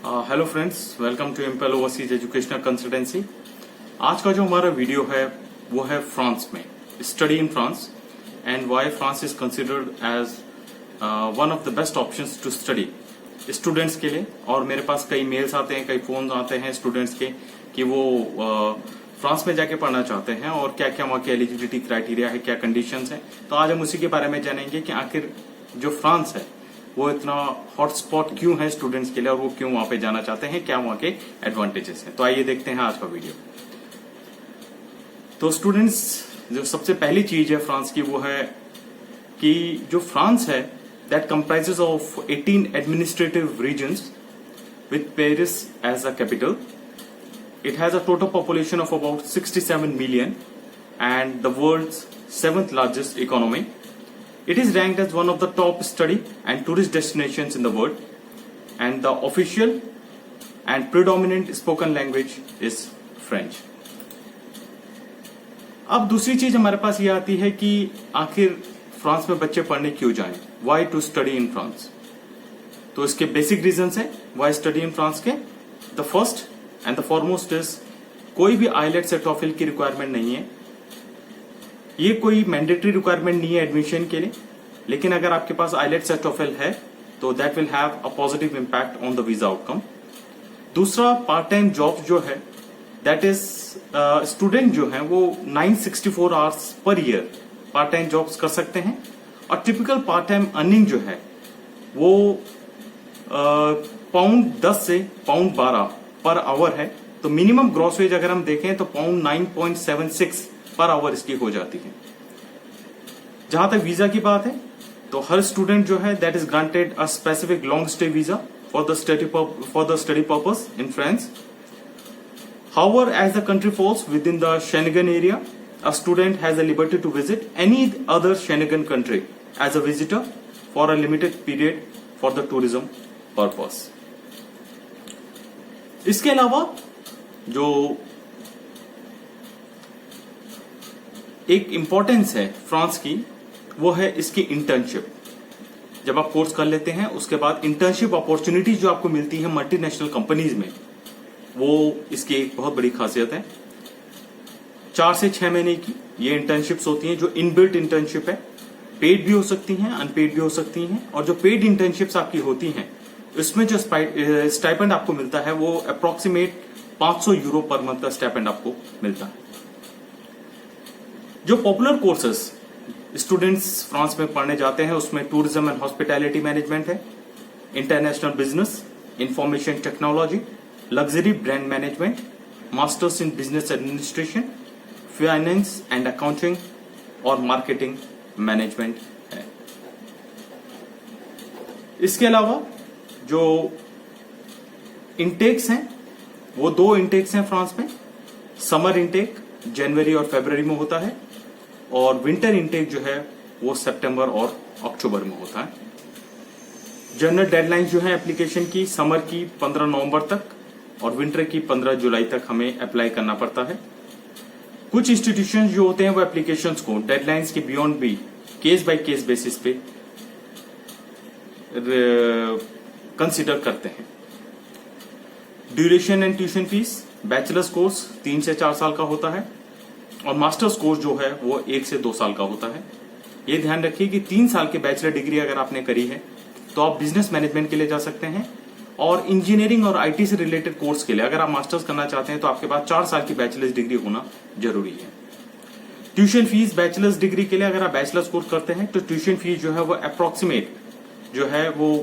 Hello friends, welcome to ample overseas educational consultancy. आज का जो हमारा वीडियो है वो है फ्रांस में, study in France and why France is considered as one of the best options to study students के लिए। और मेरे पास कई मेल्स आते हैं, कई फोन आते हैं स्टूडेंट्स के कि वो फ्रांस में जाके पढ़ना चाहते हैं और क्या क्या वहाँ की एलिजिबिलिटी क्राइटेरिया है, क्या कंडीशंस हैं। तो आज हम उसी के बारे में जानेंगे कि आखिर जो फ्रांस है वो इतना हॉटस्पॉट क्यों है स्टूडेंट्स के लिए और वो क्यों वहां पे जाना चाहते हैं, क्या वहां के एडवांटेजेस हैं। तो आइए देखते हैं आज का वीडियो। तो स्टूडेंट्स, जो सबसे पहली चीज है फ्रांस की वो है कि जो फ्रांस है that comprises of 18 administrative regions with Paris as a capital. It has a total population of about 67 million and the world's 7th largest economy. It is ranked as one of the top study and tourist destinations in the world, and the official and predominant spoken language is French. अब दूसरी चीज हमारे पास ये आती है कि आखिर France में बच्चे पढ़ने क्यों जाएं, Why to study in France? तो इसके बेसिक रीजंस है Why study in France के. The first and the foremost is कोई भी IELTS या TOEFL की रिक्वायरमेंट नहीं है. ये कोई मैंडेटरी रिक्वायरमेंट नहीं है एडमिशन के लिए, लेकिन अगर आपके पास IELTS या TOEFL है तो that will have a positive impact on the visa outcome. दूसरा, पार्ट टाइम जॉब जो है दैट इज स्टूडेंट जो है वो 964 hours per year part time jobs कर सकते हैं. और टिपिकल पार्ट टाइम अर्निंग जो है वो पाउंड 10 से पाउंड 12 पर आवर है. तो मिनिमम ग्रॉस वेज अगर हम देखें तो पाउंड 9.76 पर आवर इसकी हो जाती है. जहां तक वीजा की बात है तो हर स्टूडेंट जो है that is granted a specific long stay visa for the study purpose in France. However, as the country falls with in the Schengen area, a student has the liberty to visit any other Schengen country as a visitor for a limited period for the tourism purpose. इसके अलावा जो एक importance है France की वो है इसकी internship. जब आप कोर्स कर लेते हैं उसके बाद इंटर्नशिप अपॉर्चुनिटीज जो आपको मिलती है मल्टीनेशनल कंपनीज में, वो इसकी एक बहुत बड़ी खासियत है. 4 से 6 महीने की ये इंटर्नशिप्स होती हैं जो इनबिल्ट इंटर्नशिप है. पेड भी हो सकती हैं, अनपेड भी हो सकती हैं. और जो पेड इंटर्नशिप्स आपकी होती हैं इसमें जो स्टाइपेंड आपको मिलता है वो अप्रोक्सीमेट 500 यूरो पर मंथ का स्टाइपेंड आपको मिलता है. जो पॉपुलर कोर्सेस स्टूडेंट्स फ्रांस में पढ़ने जाते हैं उसमें टूरिज्म एंड हॉस्पिटैलिटी मैनेजमेंट है, international business, information technology, luxury brand management, masters in business administration, finance and accounting और मार्केटिंग मैनेजमेंट है. इसके अलावा जो इंटेक्स हैं वो 2 इंटेक्स हैं फ्रांस में. समर इंटेक जनवरी और फरवरी में होता है और विंटर इंटेक जो है वो सितंबर और अक्टूबर में होता है. जनरल डेडलाइन जो है एप्लीकेशन की समर की 15 नवंबर तक और विंटर की 15 जुलाई तक हमें अप्लाई करना पड़ता है. कुछ इंस्टीट्यूशंस जो होते हैं वो एप्लीकेशंस को डेडलाइंस के बियॉन्ड भी केस बाय केस बेसिस पे कंसिडर करते हैं. Duration and tuition fees, bachelors course 3 से 4 साल का होता है और मास्टर्स कोर्स जो है वो 1 से 2 साल का होता है. ये ध्यान रखिए कि 3 साल की बैचलर डिग्री अगर आपने करी है तो आप बिजनेस मैनेजमेंट के लिए जा सकते हैं. और इंजीनियरिंग और आईटी से रिलेटेड कोर्स के लिए अगर आप मास्टर्स करना चाहते हैं तो आपके पास 4 साल की बैचलर्स डिग्री होना जरूरी है. ट्यूशन फीस बैचलर्स डिग्री के लिए अगर आप बैचलर्स कोर्स करते हैं तो ट्यूशन फीस जो है वो अप्रोक्सीमेट जो है वो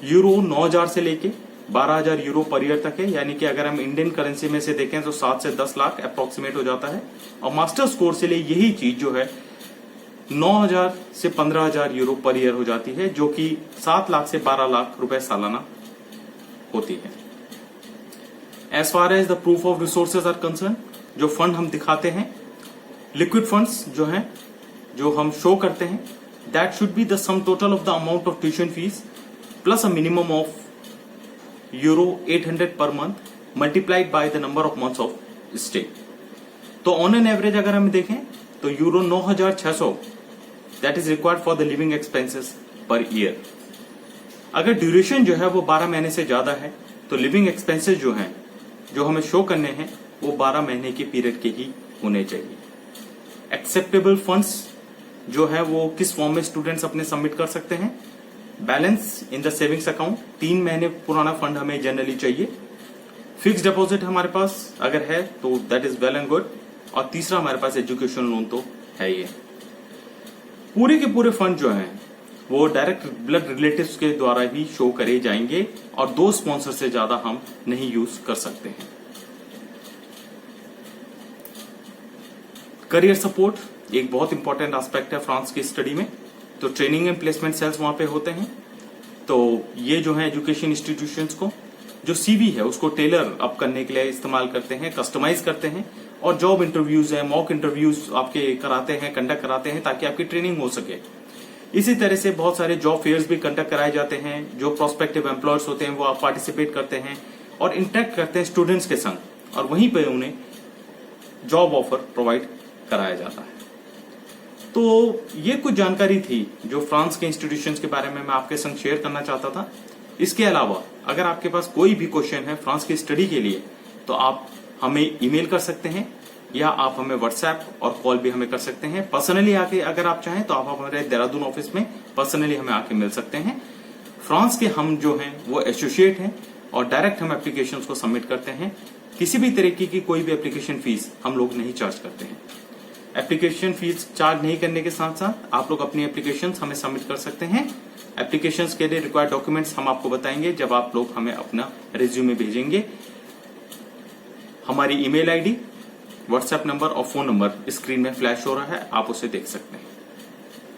यूरो 9,000 से लेके 12,000 यूरो पर ईयर तक है. यानी कि अगर हम इंडियन करेंसी में से देखें तो 7 से 10 लाख अप्रोक्सीमेट हो जाता है. और मास्टर्स कोर्स के लिए यही चीज जो है 9,000 से 15,000 यूरो पर ईयर हो जाती है, जो कि 7 लाख से 12 लाख रुपए सालाना होती है. As far as the proof of resources are concern, जो फंड हम दिखाते हैं लिक्विड फंड्स जो है जो हम शो करते हैं that should be the sum total of the amount of tuition fees plus a minimum of euro 800 per month multiplied by the number of months of stay. तो ऑन एन एवरेज अगर हम देखें तो euro 9,600 that is required for the living expenses per year. अगर duration जो है वो 12 महीने से ज्यादा है तो लिविंग एक्सपेंसेस जो हैं, जो हमें शो करने हैं, वो 12 महीने के पीरियड के ही होने चाहिए। एक्सेप्टेबल फंड्स जो है वो किस फॉर्म में स्टूडेंट्स अपने सबमिट कर सकते हैं? Balance in the savings account, 3 महीने पुराना फंड हमें जनरली चाहिए। फिक्स डिपॉजिट हमारे पास अगर है तो that is well and good. और तीसरा हमारे पास एजुकेशन लोन तो है ही है। पूरे के पूरे फंड जो हैं वो डायरेक्ट ब्लड रिलेटिव्स के द्वारा ही शो करे जाएंगे और 2 स्पॉन्सर से ज्यादा हम नहीं यूज कर सकते हैं। करियर सपोर्ट एक बहुत इंपॉर्टेंट एस्पेक्ट है फ्रांस की स्टडी में। तो ट्रेनिंग एंड प्लेसमेंट सेल्स वहां पे होते हैं। तो ये जो है एजुकेशन इंस्टीट्यूशंस को जो सीवी है उसको टेलर अप करने के लिए इस्तेमाल करते हैं, कस्टमाइज करते हैं और जॉब इंटरव्यूज है, मॉक इंटरव्यूज आपके कराते हैं, कंडक्ट कराते हैं ताकि आपकी ट्रेनिंग हो सके। इसी तरह से बहुत सारे जॉब फेयर्स भी कंडक्ट कराए जाते हैं। जो प्रोस्पेक्टिव एम्प्लॉयर्स होते हैं वो आप पार्टिसिपेट करते हैं और इंटरेक्ट करते हैं स्टूडेंट्स के संग और वहीं पे उन्हें जॉब ऑफर प्रोवाइड कराया जाता है। तो ये कुछ जानकारी थी जो फ्रांस के इंस्टीट्यूशंस के बारे में मैं आपके संग शेयर करना चाहता था। इसके अलावा अगर आपके पास कोई भी क्वेश्चन है फ्रांस की स्टडी के लिए तो आप हमें ईमेल कर सकते हैं या आप हमें व्हाट्सएप और कॉल भी हमें कर सकते हैं। पर्सनली आके अगर आप चाहें तो आप हमारे देहरादून ऑफिस में पर्सनली हमें आके मिल सकते हैं। फ्रांस के हम जो हैं वो एसोसिएट हैं और डायरेक्ट हम एप्लीकेशन को सबमिट करते हैं। किसी भी तरीके की कोई भी एप्लीकेशन फीस हम लोग नहीं चार्ज करते हैं। एप्लीकेशन फीस चार्ज नहीं करने के साथ साथ आप लोग अपनी एप्लीकेशन हमें सबमिट कर सकते हैं। एप्लीकेशन के लिए रिक्वायर्ड डॉक्यूमेंट्स हम आपको बताएंगे जब आप लोग हमें अपना रिज्यूमे भेजेंगे। हमारी ईमेल आईडी, व्हाट्सएप नंबर और फोन नंबर स्क्रीन में फ्लैश हो रहा है, आप उसे देख सकते हैं।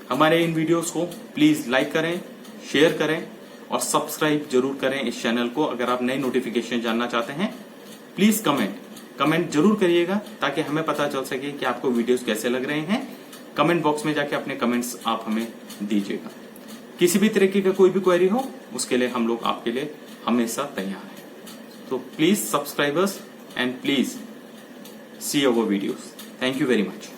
हमारे इन वीडियोस को प्लीज लाइक करें, शेयर करें और सब्सक्राइब जरूर करें इस चैनल को। अगर आप नई नोटिफिकेशन जानना चाहते हैं प्लीज कमेंट जरूर करिएगा ताकि हमें पता चल सके कि आपको वीडियोस कैसे लग रहे हैं। कमेंट बॉक्स में जाके अपने कमेंट्स आप हमें दीजिएगा। किसी भी तरीके का कोई भी क्वेरी हो उसके लिए हम लोग आपके लिए हमेशा तैयार हैं। तो please subscribers and please see our videos. Thank you very much.